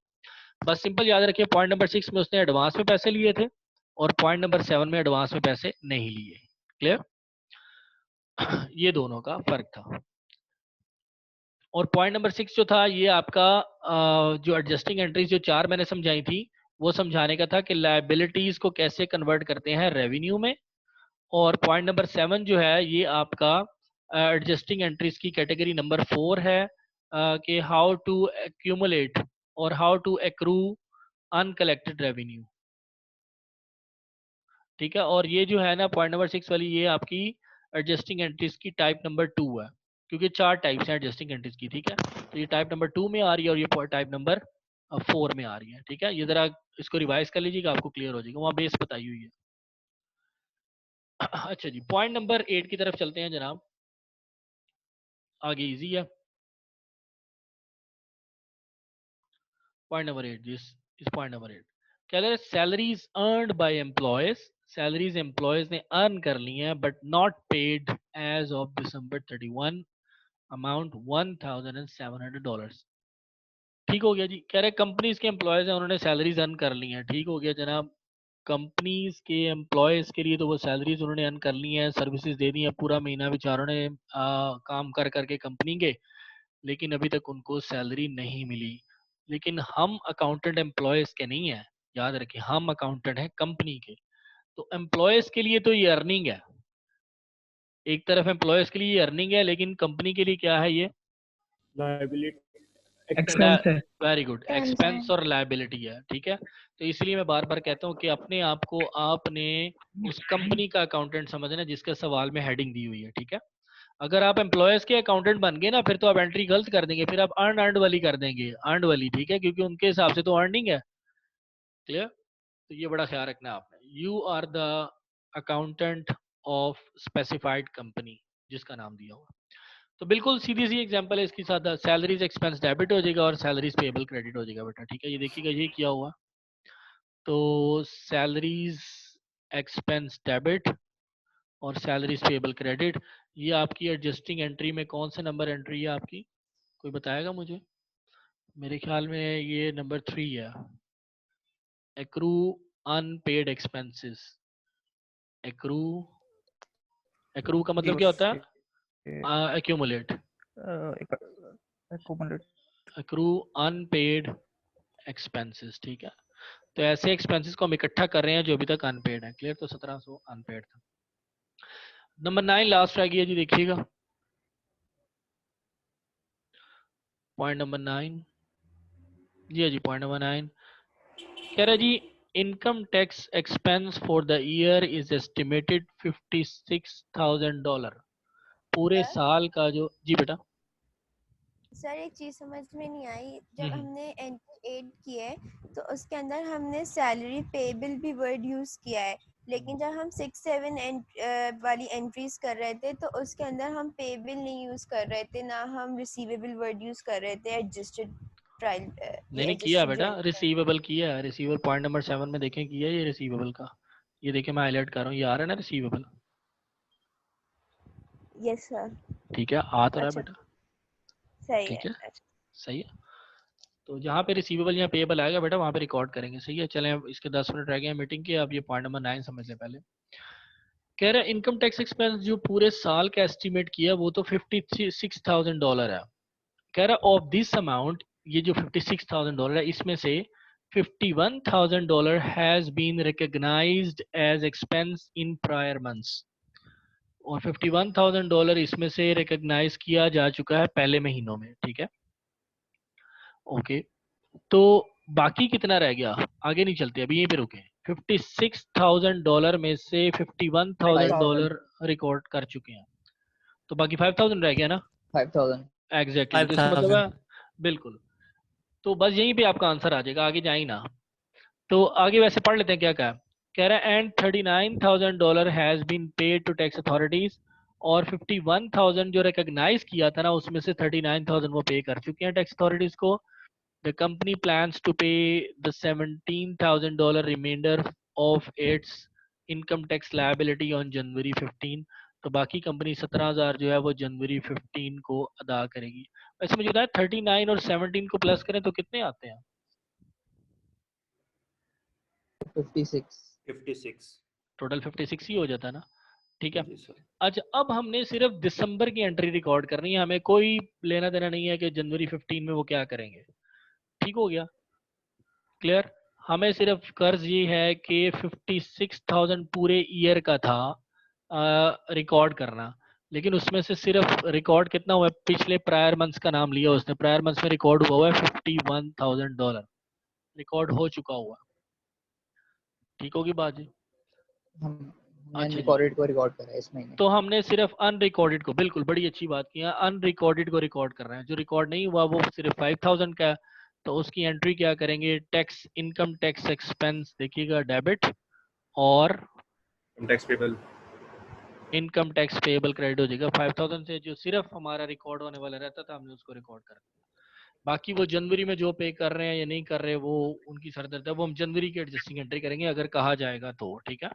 बस सिंपल याद रखिए, पॉइंट नंबर 6 में उसने एडवांस में पैसे लिए थे और पॉइंट नंबर 7 में एडवांस में पैसे नहीं लिए। क्लियर? ये दोनों का फर्क था। और पॉइंट नंबर 6 जो था, ये आपका जो एडजस्टिंग एंट्रीज जो 4 मैंने समझाई थी, वो समझाने का था कि लायबिलिटीज को कैसे कन्वर्ट करते हैं रेवेन्यू में। और पॉइंट नंबर 7 जो है, ये आपका एडजस्टिंग एंट्रीज की कैटेगरी नंबर 4 है, कि हाउ टू एक्यूमुलेट और how to accrue uncollected revenue. ठीक है? और ये जो है ना पॉइंट नंबर 6 वाली, ये आपकी एडजस्टिंग एंट्रीज की टाइप नंबर 2 है, क्योंकि 4 टाइप्स हैं एडजस्टिंग एंट्रीज की। ठीक है? तो ये टाइप नंबर 2 में आ रही है और ये टाइप नंबर 4 में आ रही है। ठीक है? ये जरा इसको रिवाइज कर लीजिएगा, आपको क्लियर हो जाएगा, वहाँ बेस बताई हुई है। अच्छा जी, पॉइंट नंबर 8 की तरफ चलते हैं जनाब, आगे इजी है। पॉइंट नंबर 8 इस पॉइंट नंबर 8 क्या है, salaries earned by employees, salaries employees ने अर्न कर ली हैं but not paid as of December 31, amount $1,700। ठीक हो गया जी। कह रहे कंपनीज के एम्प्लॉयज हैं, उन्होंने सैलरीज अर्न कर ली हैं। ठीक हो गया जनाब, कंपनीज के एम्प्लॉयज के लिए तो वो सैलरीज उन्होंने अर्न कर ली हैं, सर्विसेज दे दी हैं, पूरा महीना बेचारों ने काम कर करके कंपनी के, लेकिन अभी तक उनको सैलरी नहीं मिली। लेकिन हम अकाउंटेंट एम्प्लॉयज के नहीं है, याद रखें, हम अकाउंटेंट हैं कंपनी के। तो एम्प्लॉयज के लिए तो ये अर्निंग है, एक तरफ एम्प्लॉयज के लिए ये अर्निंग है, लेकिन कंपनी के लिए क्या है, ये लायबिलिटी एक्सपेंस है। वेरी गुड, एक्सपेंस और लायबिलिटी है। ठीक है? तो इसलिए मैं बार बार कहता हूँ कि अपने आप को आपने उस कंपनी का अकाउंटेंट समझना जिसके सवाल में हेडिंग दी हुई है। ठीक है? अगर आप एम्प्लॉयज के अकाउंटेंट बन गए ना, फिर तो आप एंट्री गलत कर देंगे, फिर आप अर्नड वाली कर देंगे, अर्नड वाली। ठीक है? क्योंकि उनके हिसाब से तो अर्निंग है। क्लियर? तो ये बड़ा ख्याल रखना है आपने। You are the accountant of specified company, जिसका नाम दिया हुआ। तो बिल्कुल सीधी सी एग्जांपल है इसकी, सादा सैलरीज एक्सपेंस डेबिट हो जाएगा और सैलरीज पेएबल क्रेडिट हो जाएगा बेटा। ठीक है? ये देखिएगा ये किया हुआ, तो सैलरीज एक्सपेंस डेबिट और सैलरीज पेएबल क्रेडिट, ये आपकी एडजस्टिंग एंट्री में कौन से नंबर एंट्री है आपकी, कोई बताएगा मुझे? मेरे ख्याल में ये नंबर 3 है, accrue unpaid expenses. Accrue, accrue का मतलब क्या होता है? Accumulate, accrue unpaid expenses. ठीक है? तो ऐसे एक्सपेंसेस को हम इकट्ठा कर रहे हैं जो अभी तक अनपेड है। क्लियर? तो 1700 अनपेड था। नंबर 9 लास्ट रह गया जी, देखिएगा पॉइंट नंबर 9। जी पॉइंट नंबर 9 कह रहा है जी, income tax expense for the year is estimated $56,000। पूरे साल का जो, जी बेटा सर एक चीज समझ में नहीं आई, जब हमने एंट्री 8 की है तो उसके अंदर हमने सैलरी पेएबल भी वर्ड यूज किया है, लेकिन जब हम 6-7 वाली एंट्रीज कर रहे थे तो उसके अंदर हम पेएबल नहीं यूज कर रहे थे, ना हम रिसीवेबल वर्ड यूज कर रहे थे। एडजस्टेड ट्रायल नहीं किया बेटा, रिसीवेबल किया है। रिसीवेबल पॉइंट नंबर 7 में देखें किया ये रिसीवेबल का, ये देखें मैं हाईलाइट कर रहा हूँ, ये आ रहा है ना रिसीवेबल। Yes sir. ठीक है? आ तो रहा है बेटा, सही ठीक है, है? सही है। तो जहाँ पे रिसीवेबल या पेएबल आएगा बेटा वहाँ पे रिकॉर्ड करेंगे। सही है? चलें, अब इसके 10 मिनट रह गए हैं मीटिंग के, अब ये पॉइंट नंबर 9 समझ लें पहले। कह रहा है इनकम टैक्स एक्सपेंस जो पूरे साल का एस्टिमेट किया वो तो $56,000 है। कह रहा ऑफ दिस अमाउंट, ये जो $56,000 है इसमें से $51,000 has been recognized as expense in prior months, और $51,000 इसमें से रिकॉग्नाइज किया जा चुका है पहले महीनों में। ठीक है? ओके, तो बाकी कितना रह गया, आगे नहीं चलते, अभी यहीं पे रुके। $56,000 में से $51,000 रिकॉर्ड कर चुके हैं, तो बाकी 5,000 रह गया ना। 5,000 एग्जैक्टली, तो इसका मतलब है बिल्कुल। तो बस यहीं पे आपका आंसर आ जाएगा, आगे जाएंगे ना। तो आगे वैसे पढ़ लेते हैं क्या कह रहा है, and $39,000 has been paid to tax authorities, और 51,000 जो रिकॉग्नाइज किया था ना उसमें से 39,000 वो पे कर चुके हैं टैक्स अथॉरिटीज को। The company plans to pay the $17,000 remainder of its income tax liability on January 15. तो बाकी कंपनी 17,000 जो है वो जनवरी 15 को अदा करेगी। वैसे मुझे बताया 39 और 17 को प्लस करें तो कितने आते हैं? 56 टोटल 56 ही हो जाता है ना। ठीक है। जी सर। अच्छा, अब हमने सिर्फ दिसंबर की एंट्री रिकॉर्ड करनी है, हमें कोई लेना देना नहीं है कि जनवरी 15 में वो क्या करेंगे। ठीक हो गया, क्लियर। हमें सिर्फ कर्ज ये है कि 56,000 पूरे ईयर का था रिकॉर्ड करना, लेकिन उसमें से सिर्फ रिकॉर्ड कितना हुआ है, पिछले प्रायर मंथ्स का नाम लिया उसने, प्रायर मंथ्स में रिकॉर्ड हुआ है $51,000 रिकॉर्ड हो चुका हुआ। ठीक होगी बात जी? हमने अच्छा जी। अनरिकॉर्डेड को रिकॉर्ड करा है इस महीने। तो हमने सिर्फ अनरिकॉर्डेड को, बिल्कुल बड़ी अच्छी बात की है, अनरिकॉर्डेड को रिकॉर्ड कर रहे हैं। जो रिकॉर्ड नहीं हुआ वो सिर्फ 5,000 का है, तो उसकी एंट्री क्या करेंगे, टैक्स इनकम टैक्स एक्सपेंस देखिएगा डेबिट, और tax payable income tax payable credit हो जाएगा। 5,000 से जो सिर्फ हमारा रिकॉर्ड होने वाला रहता था हमने उसको रिकॉर्ड कर दिया। बाकी वो जनवरी में जो पे कर रहे हैं या नहीं कर रहे वो उनकी सरदर्द है, वो हम जनवरी की एडजस्टिंग एंट्री करेंगे अगर कहा जाएगा तो। ठीक है,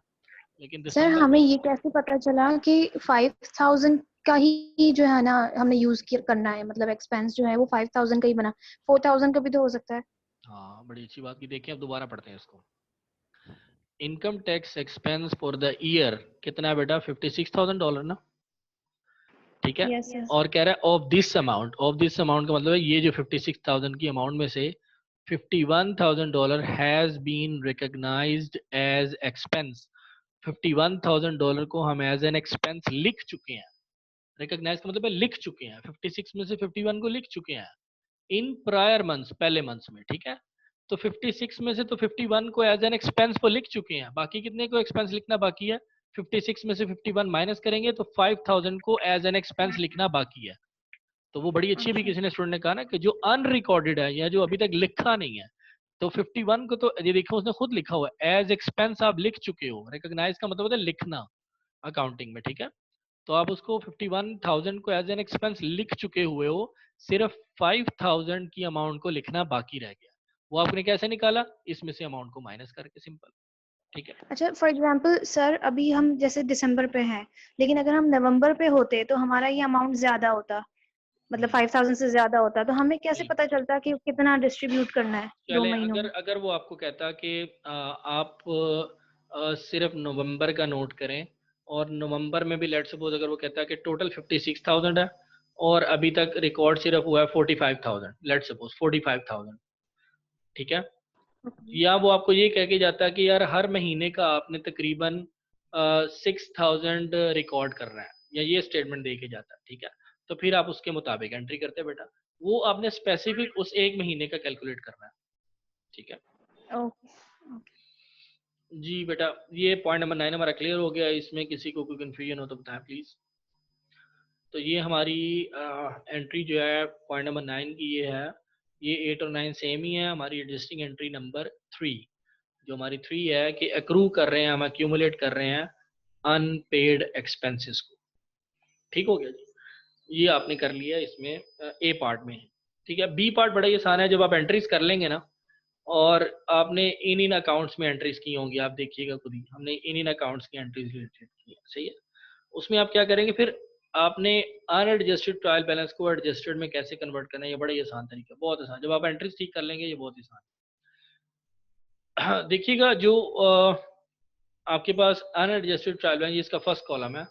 लेकिन सर दिसंबर हमें ये कैसे पता चला कि 5,000 का ही जो है ना हमने यूज करना है, मतलब एक्सपेंस जो है वो 5,000 का ही बना, 4,000 का भी तो हो सकता है। हाँ, बड़ी अच्छी बात की। देखिए अब दोबारा पढ़ते हैं इसको। Income tax expense for the year कितना है बेटा, $56,000 ना। ठीक है। Yes, yes. और कह रहा है of this amount, of this amount का मतलब है ये जो 56,000 की अमाउंट में से $51,000 has been recognized as expense. $51,000 को हम एज एन एक्सपेंस लिख चुके हैं। रिकॉग्नाइज का मतलब है लिख चुके हैं, 56 में से 51 को लिख चुके हैं इन प्रायर मंथ्स, पहले मंथ्स में। ठीक है, तो 56 में से तो 51 को एज एन एक्सपेंस को लिख चुके हैं, बाकी कितने को एक्सपेंस लिखना बाकी है, 56 में से 51 माइनस करेंगे तो 5,000 को एज एन एक्सपेंस लिखना बाकी है। तो वो बड़ी अच्छी भी किसी ने स्टूडेंट ने कहा ना कि जो अनरिकॉर्डेड है या जो अभी तक लिखा नहीं है, तो 51 को तो ये देखो उसने खुद लिखा हुआ है एज एक्सपेंस, आप लिख चुके हो। रिकॉग्नाइज का मतलब होता है लिखना अकाउंटिंग में। ठीक है, तो आप उसको 51,000 को एज एन एक्सपेंस लिख चुके हुए हो, सिर्फ 5,000 की अमाउंट को लिखना बाकी रह गया। वो आपने कैसे निकाला, इसमें से अमाउंट को माइनस करके, सिंपल। ठीक है। अच्छा, फॉर एग्जांपल सर अभी हम जैसे दिसंबर पे हैं, लेकिन अगर हम नवंबर पे होते तो हमारा ये अमाउंट ज्यादा होता, मतलब 5,000 से ज्यादा होता, तो हमें कैसे पता चलता कि कितना डिस्ट्रीब्यूट करना है 2 महीनों में? अगर वो आपको कहता कि आप सिर्फ नवंबर का नोट करें, और नवंबर में भी लेट सपोज अगर वो कहता है कि टोटल 56,000 है और अभी तक रिकॉर्ड सिर्फ हुआ है 45,000, लेट सपोज 45,000। ठीक है, या वो आपको ये कह के जाता है कि यार हर महीने का आपने तकरीबन 6,000 रिकॉर्ड करना है, या ये स्टेटमेंट दे के जाता है। ठीक है, तो फिर आप उसके मुताबिक एंट्री करते हैं बेटा, वो आपने स्पेसिफिक उस एक महीने का कैलकुलेट करना है। ठीक है जी बेटा, ये पॉइंट नंबर 9 हमारा क्लियर हो गया। इसमें किसी को कोई कंफ्यूजन हो तो बताएं प्लीज। तो ये हमारी एंट्री जो है पॉइंट नंबर 9 की ये है, ये 8 और 9 सेम ही है। हमारी एडजस्टिंग एंट्री नंबर 3 जो हमारी 3 है कि अक्रू कर रहे हैं, हम एक्यूमुलेट कर रहे हैं अनपेड एक्सपेंसेस को। ठीक हो गया जी, ये आपने कर लिया इसमें ए पार्ट में। ठीक है, बी पार्ट बड़ा ही आसान है। जब आप एंट्रीज कर लेंगे ना, और आपने इन अकाउंट्स में एंट्रीज की होंगी, आप देखिएगा खुद ही, हमने इन अकाउंट्स की एंट्रीज रिलेटेड की है, सही है। उसमें आप क्या करेंगे, फिर आपने अनएडजस्टेड ट्रायल बैलेंस को एडजस्टेड में कैसे कन्वर्ट करना है, ये बड़ा ही आसान तरीका, बहुत आसान। जब आप एंट्रीज ठीक कर लेंगे ये बहुत आसान। देखिएगा जो आपके पास अनएडजस्टेड ट्रायल बैलेंस, इसका फर्स्ट कॉलम है,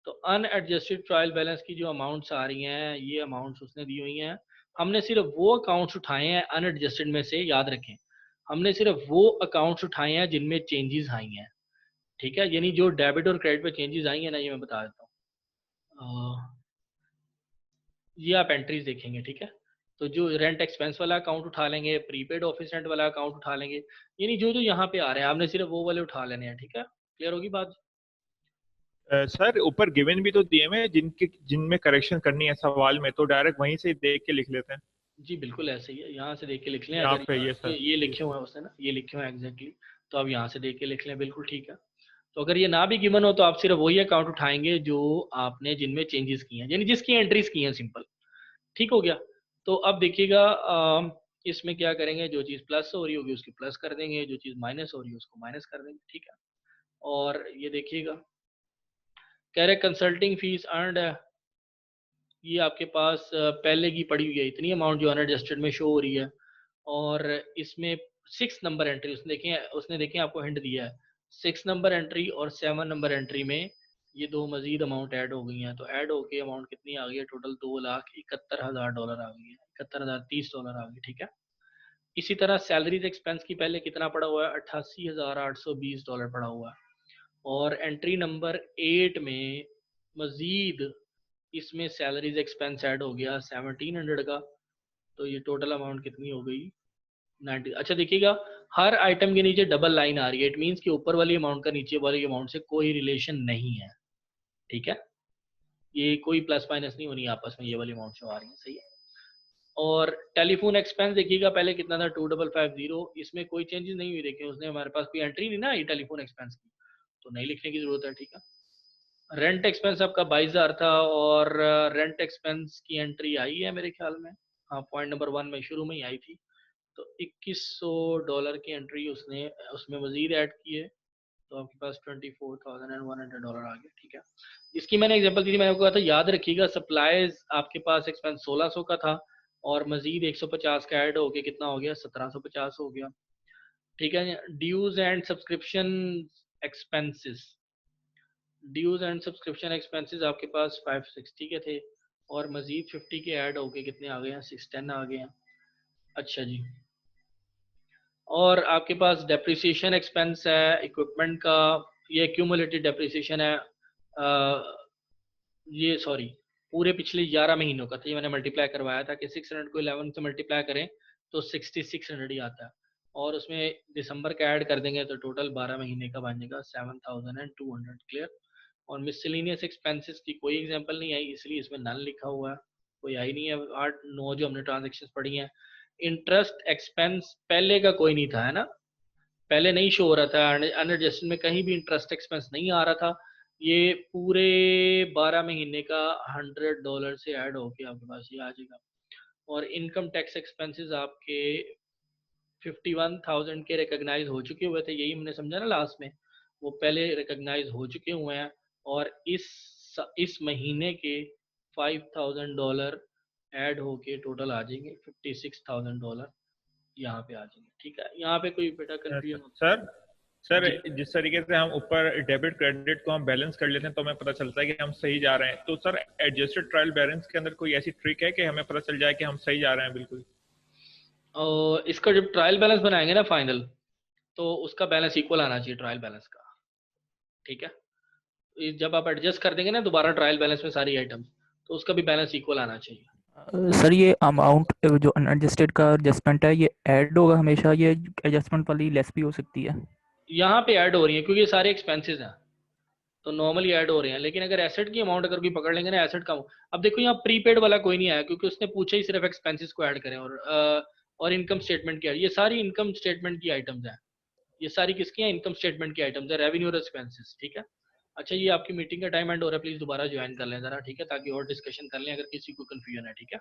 तो अनएडजस्टेड ट्रायल बैलेंस की जो अमाउंट्स आ रही हैं, ये अमाउंट्स उसने दी हुई हैं। हमने सिर्फ वो अकाउंट्स उठाए हैं अनएडजस्टेड में से, याद रखें हमने सिर्फ वो अकाउंट्स उठाए हैं जिनमें चेंजेस आई हैं। ठीक है, यानी जो डेबिट और क्रेडिट पे चेंजेस आई हैं ना, ये मैं बता देता हूँ। ये आप एंट्रीज देखेंगे। ठीक है, तो जो रेंट एक्सपेंस वाला अकाउंट उठा लेंगे, प्रीपेड ऑफिस रेंट वाला अकाउंट उठा लेंगे, यानी जो जो यहाँ पे आ रहे हैं आपने सिर्फ वो वाले उठा लेने हैं। ठीक है, क्लियर होगी बात? सर ऊपर गिवन भी तो दिए हुए जिनमें करेक्शन करनी है सवाल में, तो डायरेक्ट वहीं से देख के लिख लेते हैं। जी बिल्कुल ऐसे ही है, यहाँ से देख के लिख लें। यहाँ अगर पे ये लिखे हुए हैं उसने ना, ये लिखे हुए हैं एग्जैक्टली, तो आप यहाँ से देख के लिख लें, बिल्कुल ठीक है। तो अगर ये ना भी गिवन हो तो आप सिर्फ वही अकाउंट उठाएंगे जो आपने जिनमें चेंजेस किए हैं, यानी जिसकी एंट्रीज की हैं, सिंपल। ठीक हो गया। तो अब देखिएगा इसमें क्या करेंगे, जो चीज़ प्लस हो रही होगी उसकी प्लस कर देंगे, जो चीज़ माइनस हो रही है उसको माइनस कर देंगे, ठीक है। और ये देखिएगा कह रहे कंसल्टिंग फीस अर्नड है, ये आपके पास पहले की पड़ी हुई है, इतनी अमाउंट जो अनएडजस्टेड में शो हो रही है। और इसमें 6 नंबर एंट्री उसने देखें आपको हिंट दिया है, 6 नंबर एंट्री और 7 नंबर एंट्री में ये दो मजीद अमाउंट ऐड हो गई हैं। तो ऐड होके अमाउंट कितनी आ गई है, टोटल $2,71,000 आ गई है, $71,030 आ गई, ठीक है। इसी तरह सैलरीज एक्सपेंस की पहले कितना पड़ा हुआ है, $88,820 पड़ा हुआ है। और एंट्री नंबर 8 में मजीद इसमें सैलरीज एक्सपेंस ऐड हो गया 1700 का, तो ये टोटल अमाउंट कितनी हो गई 90। अच्छा देखिएगा हर आइटम के नीचे डबल लाइन आ रही है, इट मीन्स कि ऊपर वाली अमाउंट का नीचे वाली अमाउंट से कोई रिलेशन नहीं है, ठीक है। ये कोई प्लस माइनस नहीं होनी आपस में, ये वाली अमाउंट जो आ रही है, सही है। और टेलीफोन एक्सपेंस देखिएगा पहले कितना था 2550, इसमें कोई चेंजेस नहीं हुई, देखिए उसने हमारे पास कोई एंट्री नहीं ना आई टेलीफोन एक्सपेंस की, तो नहीं लिखने की जरूरत है, ठीक है। रेंट एक्सपेंस आपका 22,000 था और रेंट एक्सपेंस की एंट्री आई है मेरे ख्याल में, हाँ पॉइंट नंबर 1 में शुरू में ही आई थी, तो $2,100 की एंट्री उसने उसमें मजीद ऐड की है, तो आपके पास $24,100 आ गया, ठीक है। इसकी मैंने एग्जांपल दी थी, मैंने आपको कहा था याद रखिएगा सप्लाईज आपके पास एक्सपेंस 1600 का था और मजीद 150 का ऐड हो गया, कितना हो गया 1750 हो गया, ठीक है। Dues and subscription expenses, dues and subscription expenses आपके पास 560 के थे और मजीद 50 के ऐड हो गए, कितने आ गए हैं 610 आ गए हैं। अच्छा जी, और आपके पास डेप्रिसिएशन एक्सपेंस है इक्विपमेंट का, ये क्यूमुलेटेड डेप्रिसिएशन है, ये सॉरी पूरे पिछले 11 महीनों का था, ये मैंने मल्टीप्लाई करवाया था कि 600 को 11 से मल्टीप्लाई करें तो 6600 ही आता है, और उसमें दिसंबर का ऐड कर देंगे तो टोटल 12 महीने का बन जाएगा 7200, क्लियर। और मिसलिनियस एक्सपेंसेस की कोई एग्जांपल नहीं आई, इसलिए इसमें नल लिखा हुआ है, कोई आई नहीं है। 8-9 जो हमने ट्रांजेक्शन पढ़ी हैं। इंटरेस्ट एक्सपेंस पहले का कोई नहीं था, है ना, पहले नहीं शो हो रहा था, अनएडजस्टेड में कहीं भी इंटरेस्ट एक्सपेंस नहीं आ रहा था, ये पूरे 12 महीने का $100 से ऐड होके आपके पास ये आ जाएगा। और इनकम टैक्स एक्सपेंसेस आपके 51,000 के रिकॉग्नाइज हो चुके हुए थे, यही हमने समझा ना लास्ट में, वो पहले रिकॉग्नाइज हो चुके हुए हैं, और इस महीने के $5,000 ऐड होके टोटल आ जाएंगे $56,000 यहाँ पे आ जाएंगे, ठीक है। यहाँ पे कोई बेटा कंफ्यूजन सर जिस तरीके से हम ऊपर डेबिट क्रेडिट को हम बैलेंस कर लेते हैं तो हमें पता चलता है कि हम सही जा रहे हैं, तो सर एडजस्टेड ट्रायल बैलेंस के अंदर कोई ऐसी ट्रिक है कि हमें पता चल जाए कि हम सही जा रहे हैं बिल्कुल? और इसका जब ट्रायल बैलेंस बनाएंगे ना फाइनल, तो उसका बैलेंस इक्वल आना चाहिए ट्रायल बैलेंस का, ठीक है। जब आप एडजस्ट कर देंगे ना दोबारा ट्रायल बैलेंस में सारी आइटम, तो उसका भी बैलेंस इक्वल आना चाहिए। सर ये अमाउंट जो अनएडजस्टेड का एडजस्टमेंट है ये ऐड होगा हमेशा, ये एडजस्टमेंट वाली लेस भी हो सकती है? यहाँ पे ऐड हो रही है क्योंकि ये सारे एक्सपेंसेस हैं, तो नॉर्मली ऐड हो रहे हैं, लेकिन अगर एसेट की अमाउंट अगर कोई पकड़ लेंगे ना एसेट का, अब देखो यहाँ प्रीपेड वाला कोई नहीं आया क्योंकि उसने पूछा ही सिर्फ एक्सपेंसेस को ऐड करें और इनकम स्टेटमेंट की, ये सारी इनकम स्टेटमेंट की आइटम्स हैं, ये सारी किसकी हैं, इनकम स्टेटमेंट की आइटम्स है, रेवेन्यू और एक्सपेंसेस, ठीक है। अच्छा ये आपकी मीटिंग का टाइम एंड हो रहा है, प्लीज दोबारा ज्वाइन कर लें जरा, ठीक है, ताकि और डिस्कशन कर लें अगर किसी को कंफ्यूजन है, ठीक है।